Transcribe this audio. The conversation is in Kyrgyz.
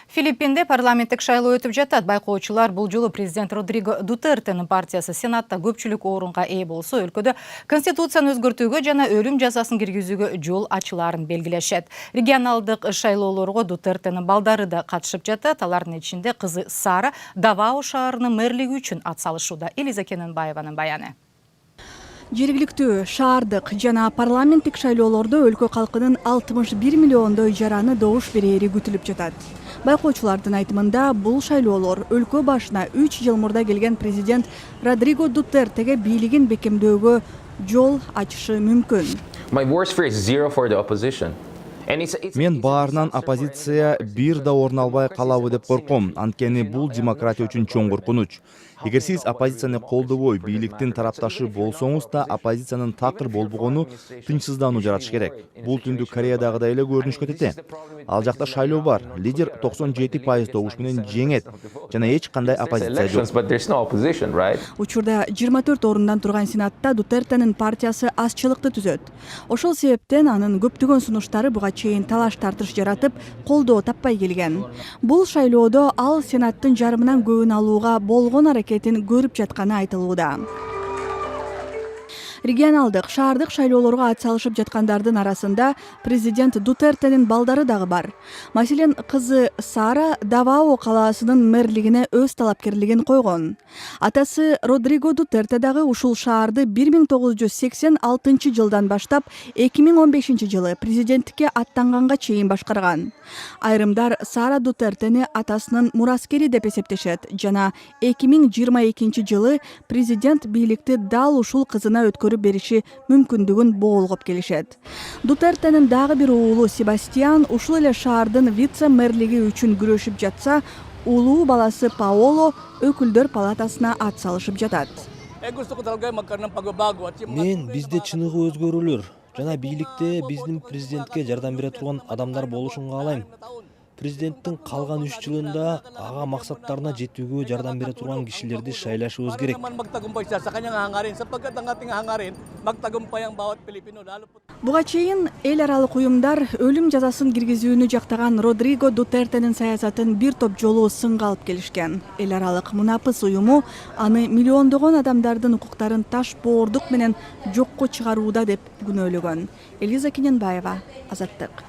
Филиппинде парламенттик шайлоо өтүп жатат. Байкоочулар бул жолу президент Родриго Дутертенин партиясы Сенатта көпчүлүк орунга ээ болсо, өлкөдө конституцияны өзгөртүүгө жана өлүм жазасын киргизүүгө жол ачылаарын белгилешет. Регионалдык шайлоолорго Дутертенин балдары да катышып жатат. Алардын ичинде кызы Сара Давао шаарынын мэрлиги үчүн ат салышууда. Элиза Кененбаеванын баяны. Жергиликтүү, шаардык жана парламенттик шайлоолордо өлкө калкынын 61 миллиондой жараны добуш берери күтүлүп жатат. Байкоочулардын айтымында бул шайлоолор өлкө башына 3 жыл мурда келген президент Родриго Дутертеге бийлигин бекемдөөгө жол ачышы мүмкүн. Мен баарынан оппозиция бир да орун албай калабы деп корком. Анткени бул демократия үчүн чоң коркунуч. Эгер сиз оппозицияны колдобой бийликтин тарапташы болсоңуз да оппозициянын такыр болбогону тынчсыздануу жаратыш керек. Бул Түндүк Кореядагыдай эле көрүнүшкө кетет. Ал жакта шайлоо бар. Лидер 97% добуш менен жеңет жана эч кандай оппозиция жок. Учурда 24 орундан турган Сенатта Дутертенин партиясы азчылыкты түзөт. Ошол себептен анын көптөгөн сунуштары буга чейин талаш тартыш жаратып, колдоо таппай келген. Бул шайлоодо ал Сенаттын жарымынан көбүн алууга болгон аракетин көрүп жатканы айтылууда. Регионалдык, шаардык шайлоолорго ат салышып жаткандардын арасында президент Дутертенин балдары дагы бар. Маселен, кызы Сара Давао калаасынын мэрлигине өз талапкерлигин койгон. Атасы Родриго Дутерте дагы ушул шаарды 1986 жылдан баштап 2015 жылы президенттикке аттанганга чейин башкарган. Айрымдар Сара Дутертени атасынын мураскери деп эсептешет жана 2022 жылы президент бийликти дал ушул кызына өткөрүп бериши мүмкүндүгүн боолгоп келишет. Дутертенин дагы бир уулу Себастьян ушул эле шаардын вице-мэрлиги үчүн күрөшүп жатса, улуу баласы Паоло өкүлдөр палатасына ат салышып жатат. Мен бизде чыныгы өзгөрүүлөр жана бийликте биздин президентке жардам бере турган адамдар болушун каалайм. Президенттин калган 3 жылында ага максаттарына жетүүгө жардам бере турган кишилерди шайлашыбыз керек. Буга чейин эл аралык уюмдар өлүм жазасын киргизүүнү жактаган Родриго Дутертенин саясатын бир топ жолу сынга алып келишкен. Эл аралык Мунапыс уюму аны миллиондогон адамдардын укуктарын таш боордук менен жокко чыгарууда деп күнөөлөгөн. Элиза Кененбаева, Азаттык.